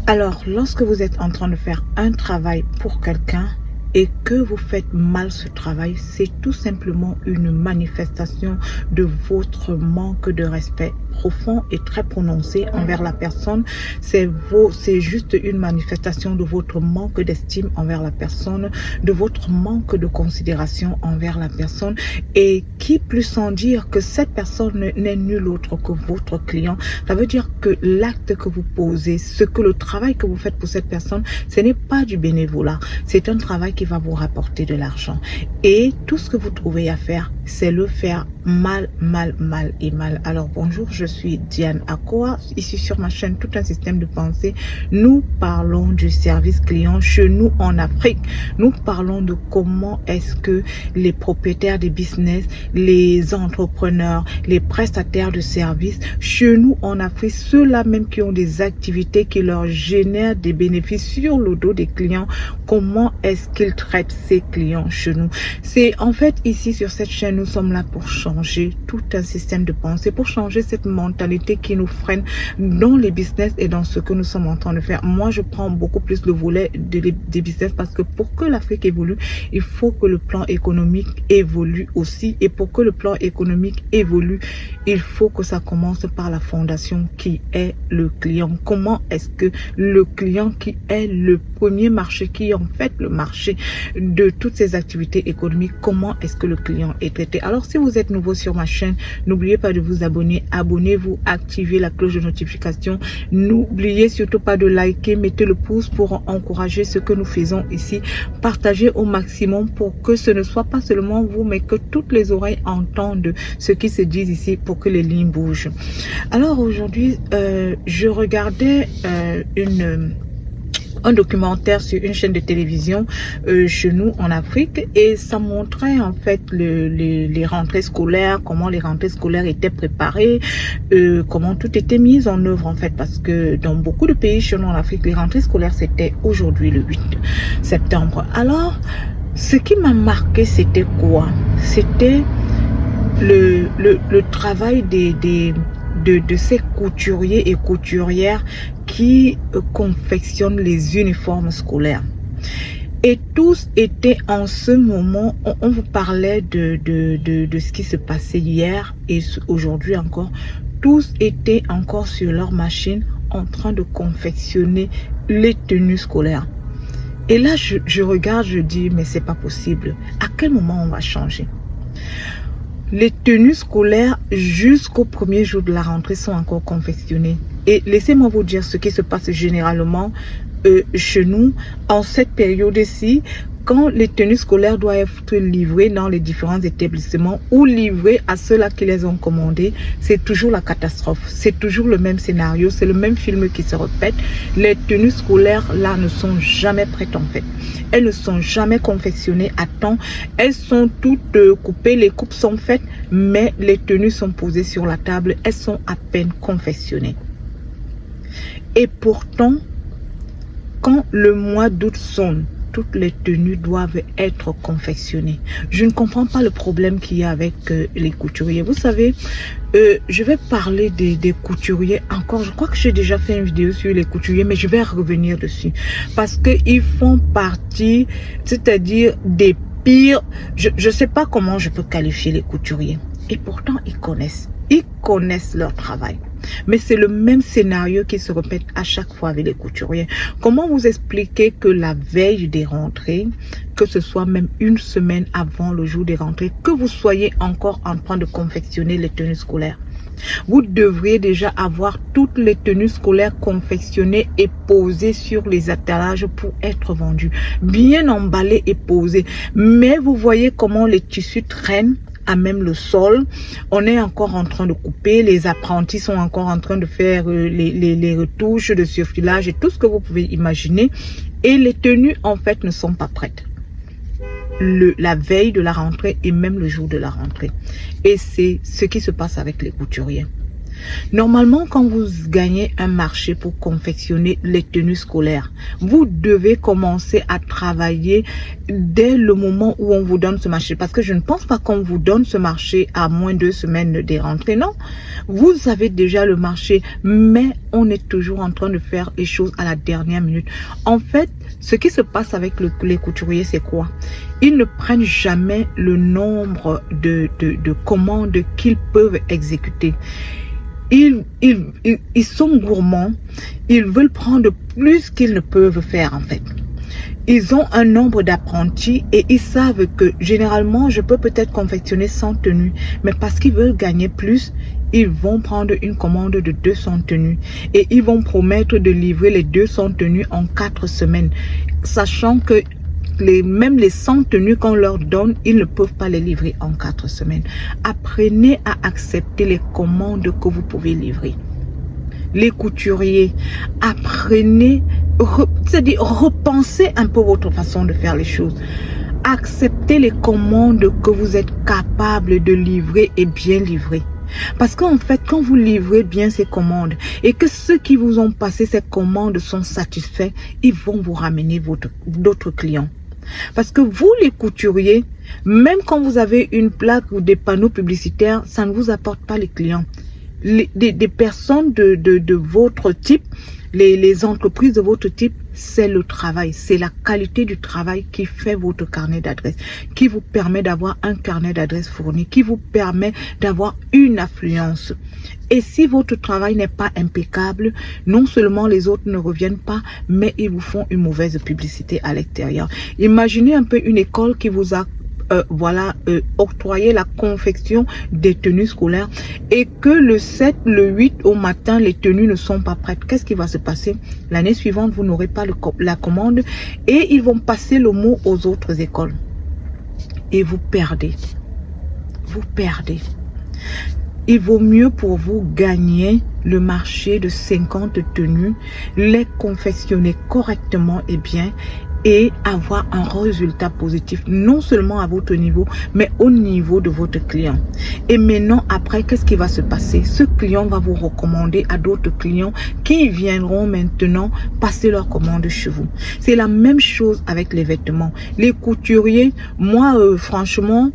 Alors, lorsque vous êtes en train de faire un travail pour quelqu'un et que vous faites mal ce travail, c'est tout simplement une manifestation de votre manque de respect profond et très prononcé envers la personne. C'est juste une manifestation de votre manque d'estime envers la personne, de votre manque de considération envers la personne. Et qui plus sans dire que cette personne n'est nul autre que votre client. Ça veut dire que l'acte que vous posez, le travail que vous faites pour cette personne, ce n'est pas du bénévolat. C'est un travail qui va vous rapporter de l'argent. Et tout ce que vous trouvez à faire, c'est le faire mal. Alors bonjour, je suis Diane Akoa, ici sur ma chaîne Tout un système de pensée. Nous parlons du service client chez nous en Afrique. Nous parlons de comment est-ce que les propriétaires des business, les entrepreneurs, les prestataires de services chez nous en Afrique, ceux-là même qui ont des activités qui leur génèrent des bénéfices sur le dos des clients, comment est-ce qu'ils traitent ces clients chez nous. C'est en fait ici sur cette chaîne, nous sommes là pour changer tout un système de pensée, pour changer cette mentalité qui nous freine dans les business et dans ce que nous sommes en train de faire. Moi, je prends beaucoup plus le volet des business parce que pour que l'Afrique évolue, il faut que le plan économique évolue aussi. Et pour que le plan économique évolue, il faut que ça commence par la fondation qui est le client. Comment est-ce que le client qui est le premier marché, qui est en fait le marché de toutes ces activités économiques, comment est-ce que le client est traité? Alors si vous êtes nouveau sur ma chaîne, n'oubliez pas de vous abonner, abonnez-vous, activez la cloche de notification, n'oubliez surtout pas de liker, mettez le pouce pour encourager ce que nous faisons ici, partagez au maximum pour que ce ne soit pas seulement vous mais que toutes les oreilles entendent ce qui se dit ici pour que les lignes bougent. Alors aujourd'hui je regardais un documentaire sur une chaîne de télévision chez nous en Afrique et ça montrait en fait les rentrées scolaires, comment les rentrées scolaires étaient préparées, comment tout était mis en œuvre en fait, parce que dans beaucoup de pays chez nous en Afrique, les rentrées scolaires c'était aujourd'hui le 8 septembre. Alors ce qui m'a marqué c'était quoi? C'était le travail de ces couturiers et couturières qui confectionnent les uniformes scolaires. Et tous étaient en ce moment, on vous parlait de ce qui se passait hier et aujourd'hui encore, tous étaient encore sur leur machine en train de confectionner les tenues scolaires. Et là, je regarde, je dis, mais c'est pas possible. À quel moment on va changer? Les tenues scolaires jusqu'au premier jour de la rentrée sont encore confectionnées. Et laissez-moi vous dire ce qui se passe généralement chez nous en cette période-ci. Quand les tenues scolaires doivent être livrées dans les différents établissements ou livrées à ceux-là qui les ont commandées, c'est toujours la catastrophe. C'est toujours le même scénario, c'est le même film qui se répète. Les tenues scolaires là ne sont jamais prêtes en fait. Elles ne sont jamais confectionnées à temps. Elles sont toutes coupées, les coupes sont faites, mais les tenues sont posées sur la table. Elles sont à peine confectionnées. Et pourtant, quand le mois d'août sonne, toutes les tenues doivent être confectionnées. Je ne comprends pas le problème qu'il y a avec les couturiers. Vous savez, je vais parler des couturiers encore. Je crois que j'ai déjà fait une vidéo sur les couturiers, mais je vais revenir dessus. Parce qu'ils font partie, c'est-à-dire des pires. Je ne sais pas comment je peux qualifier les couturiers. Et pourtant, ils connaissent leur travail. Mais c'est le même scénario qui se répète à chaque fois avec les couturiers. Comment vous expliquer que la veille des rentrées, que ce soit même une semaine avant le jour des rentrées, que vous soyez encore en train de confectionner les tenues scolaires? Vous devriez déjà avoir toutes les tenues scolaires confectionnées et posées sur les attelages pour être vendues. Bien emballées et posées. Mais vous voyez comment les tissus traînent à même le sol. On est encore en train de couper, les apprentis sont encore en train de faire les retouches de surfilage et tout ce que vous pouvez imaginer, et les tenues en fait ne sont pas prêtes la veille de la rentrée et même le jour de la rentrée. Et c'est ce qui se passe avec les couturiers. Normalement, quand vous gagnez un marché pour confectionner les tenues scolaires, vous devez commencer à travailler dès le moment où on vous donne ce marché. Parce que je ne pense pas qu'on vous donne ce marché à moins de 2 semaines des rentrées. Non, vous avez déjà le marché, mais on est toujours en train de faire les choses à la dernière minute. En fait, ce qui se passe avec les couturiers, c'est quoi? Ils ne prennent jamais le nombre de commandes qu'ils peuvent exécuter. Ils sont gourmands, ils veulent prendre plus qu'ils ne peuvent faire en fait. Ils ont un nombre d'apprentis et ils savent que généralement je peux peut-être confectionner 100 tenues, mais parce qu'ils veulent gagner plus, ils vont prendre une commande de 200 tenues et ils vont promettre de livrer les 200 tenues en 4 semaines, sachant que même les 100 tenues qu'on leur donne, ils ne peuvent pas les livrer en 4 semaines. Apprenez à accepter les commandes que vous pouvez livrer. Les couturiers, apprenez, c'est-à-dire repensez un peu votre façon de faire les choses. Acceptez les commandes que vous êtes capable de livrer et bien livrer. Parce qu'en fait, quand vous livrez bien ces commandes et que ceux qui vous ont passé ces commandes sont satisfaits, ils vont vous ramener d'autres clients. Parce que vous, les couturiers, même quand vous avez une plaque ou des panneaux publicitaires, ça ne vous apporte pas les clients. Des personnes de votre type, les entreprises de votre type, c'est le travail, c'est la qualité du travail qui fait votre carnet d'adresse, qui vous permet d'avoir un carnet d'adresse fourni, qui vous permet d'avoir une affluence. Et si votre travail n'est pas impeccable, non seulement les autres ne reviennent pas, mais ils vous font une mauvaise publicité à l'extérieur. Imaginez un peu une école qui vous a octroyer la confection des tenues scolaires et que le 7, le 8 au matin, les tenues ne sont pas prêtes. Qu'est-ce qui va se passer? L'année suivante, vous n'aurez pas la commande et ils vont passer le mot aux autres écoles. Et vous perdez. Vous perdez. Il vaut mieux pour vous gagner le marché de 50 tenues, les confectionner correctement et bien et avoir un résultat positif, non seulement à votre niveau, mais au niveau de votre client. Et maintenant, après, qu'est-ce qui va se passer? Ce client va vous recommander à d'autres clients qui viendront maintenant passer leur commande chez vous. C'est la même chose avec les vêtements. Les couturiers, moi, franchement,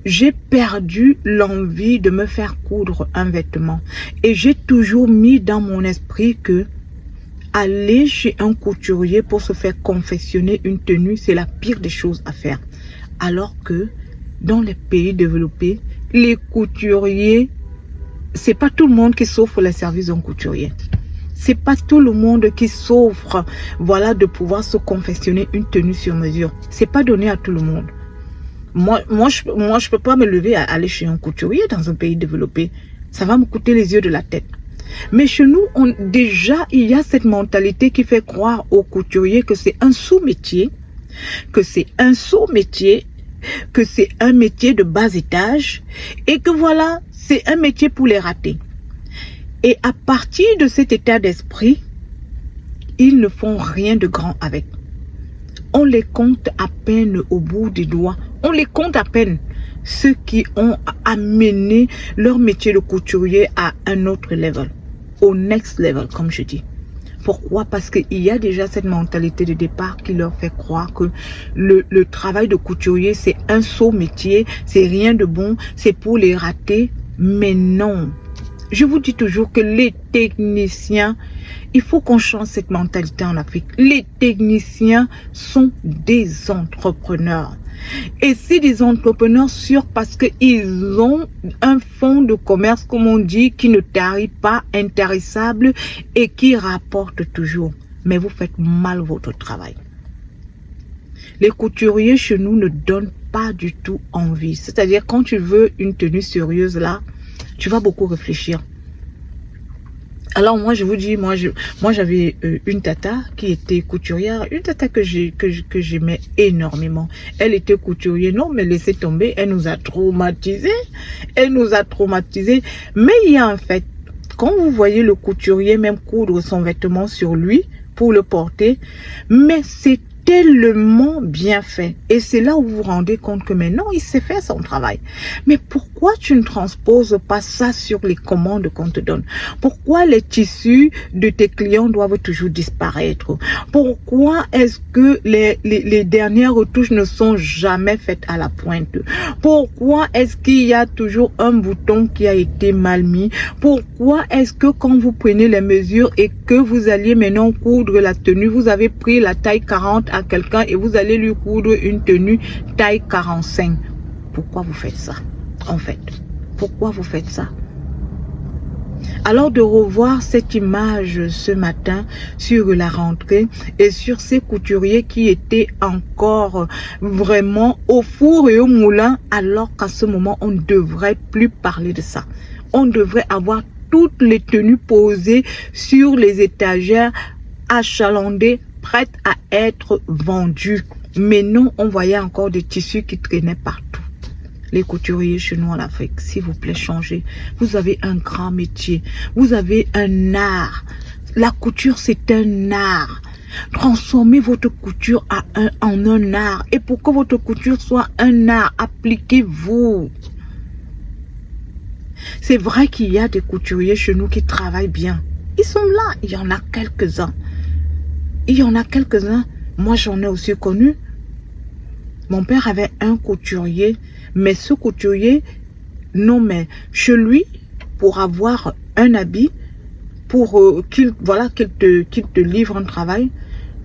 j'ai perdu l'envie de me faire coudre un vêtement. Et j'ai toujours mis dans mon esprit que aller chez un couturier pour se faire confectionner une tenue, c'est la pire des choses à faire. Alors que dans les pays développés, les couturiers, c'est pas tout le monde qui s'offre les services d'un couturier. C'est pas tout le monde qui s'offre, voilà, de pouvoir se confectionner une tenue sur mesure. C'est pas donné à tout le monde. Moi, je peux pas me lever à aller chez un couturier dans un pays développé. Ça va me coûter les yeux de la tête. Mais chez nous, déjà, il y a cette mentalité qui fait croire aux couturiers que c'est un sous-métier, que c'est un sous-métier, que c'est un métier de bas étage et que voilà, c'est un métier pour les ratés. Et à partir de cet état d'esprit, ils ne font rien de grand avec. On les compte à peine au bout des doigts. On les compte à peine. Ceux qui ont amené leur métier de couturier à un autre level. Au next level, comme je dis. Pourquoi? Parce qu'il y a déjà cette mentalité de départ qui leur fait croire que le travail de couturier, c'est un sot métier, c'est rien de bon, c'est pour les rater. Mais non. Je vous dis toujours que les techniciens, il faut qu'on change cette mentalité en Afrique. Les techniciens sont des entrepreneurs. Et c'est des entrepreneurs sûrs parce qu'ils ont un fonds de commerce, comme on dit, qui ne tarit pas, intarissable et qui rapporte toujours. Mais vous faites mal votre travail. Les couturiers chez nous ne donnent pas du tout envie. C'est-à-dire quand tu veux une tenue sérieuse là, tu vas beaucoup réfléchir. Alors moi je vous dis, moi j'avais une tata qui était couturière, une tata que j'aimais énormément. Elle était couturière, non mais laissez tomber, elle nous a traumatisés, Mais il y a en fait, quand vous voyez le couturier même coudre son vêtement sur lui pour le porter, mais c'est tellement bien fait. Et c'est là où vous vous rendez compte que maintenant, il sait faire son travail. Mais pourquoi tu ne transposes pas ça sur les commandes qu'on te donne? Pourquoi les tissus de tes clients doivent toujours disparaître? Pourquoi est-ce que les dernières retouches ne sont jamais faites à la pointe? Pourquoi est-ce qu'il y a toujours un bouton qui a été mal mis? Pourquoi est-ce que quand vous prenez les mesures et que vous alliez maintenant coudre la tenue, vous avez pris la taille 40 à quelqu'un et vous allez lui coudre une tenue taille 45? Pourquoi vous faites ça? En fait, pourquoi vous faites ça? Alors de revoir cette image ce matin sur la rentrée et sur ces couturiers qui étaient encore vraiment au four et au moulin, alors qu'à ce moment on ne devrait plus parler de ça. On devrait avoir toutes les tenues posées sur les étagères, achalandées, prêtes à être vendues. Mais non, on voyait encore des tissus qui traînaient partout. Les couturiers chez nous en Afrique, s'il vous plaît, changez. Vous avez un grand métier. Vous avez un art. La couture, c'est un art. Transformez votre couture en un art. Et pour que votre couture soit un art, appliquez-vous. C'est vrai qu'il y a des couturiers chez nous qui travaillent bien. Ils sont là. Il y en a quelques-uns. Il y en a quelques-uns. Moi, j'en ai aussi connu. Mon père avait un couturier. Mais ce couturier, non mais chez lui, pour avoir un habit, pour qu'il te livre un travail,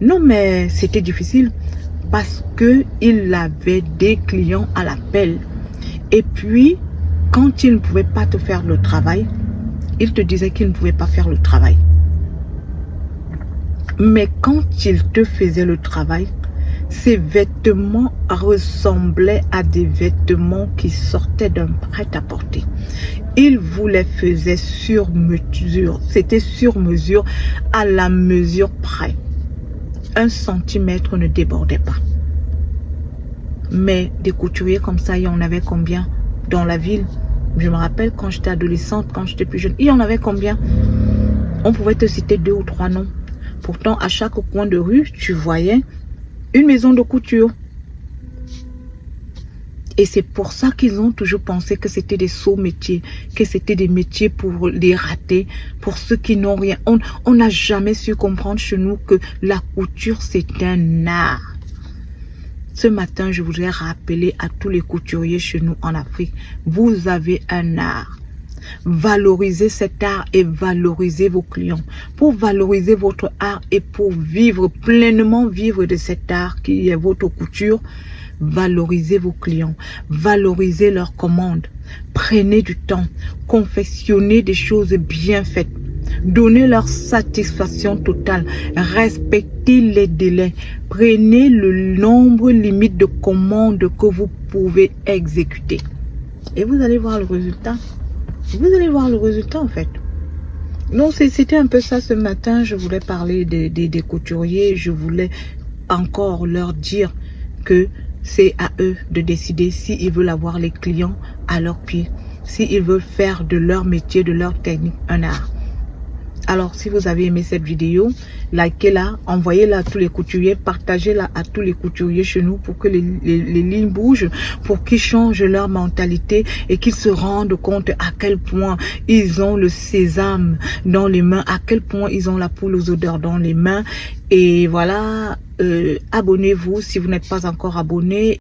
non mais c'était difficile parce que il avait des clients à l'appel. Et puis, quand il ne pouvait pas te faire le travail, il te disait qu'il ne pouvait pas faire le travail. Mais quand il te faisait le travail, ces vêtements ressemblaient à des vêtements qui sortaient d'un prêt-à-porter. Il vous les faisait sur mesure. C'était sur mesure, à la mesure près. 1 centimètre ne débordait pas. Mais des couturiers comme ça, il y en avait combien dans la ville? Je me rappelle quand j'étais adolescente, quand j'étais plus jeune, il y en avait combien? On pouvait te citer 2 ou 3 noms. Pourtant, à chaque coin de rue, tu voyais une maison de couture. Et c'est pour ça qu'ils ont toujours pensé que c'était des sots métiers, que c'était des métiers pour les ratés, pour ceux qui n'ont rien. On n'a jamais su comprendre chez nous que la couture, c'est un art. Ce matin, je voudrais rappeler à tous les couturiers chez nous en Afrique, vous avez un art. Valorisez cet art et valorisez vos clients. Pour valoriser votre art et pour vivre pleinement, vivre de cet art qui est votre couture, valorisez vos clients, valorisez leurs commandes. Prenez du temps, confectionnez des choses bien faites. Donnez leur satisfaction totale. Respectez les délais. Prenez le nombre limite de commandes que vous pouvez exécuter. Et vous allez voir le résultat. Vous allez voir le résultat en fait. Donc c'était un peu ça ce matin. Je voulais parler des couturiers. Je voulais encore leur dire que c'est à eux de décider s'ils veulent avoir les clients à leurs pieds. S'ils veulent faire de leur métier, de leur technique, un art. Alors, si vous avez aimé cette vidéo, likez-la, envoyez-la à tous les couturiers, partagez-la à tous les couturiers chez nous pour que les lignes bougent, pour qu'ils changent leur mentalité et qu'ils se rendent compte à quel point ils ont le sésame dans les mains, à quel point ils ont la poule aux odeurs dans les mains. Et voilà, abonnez-vous si vous n'êtes pas encore abonné.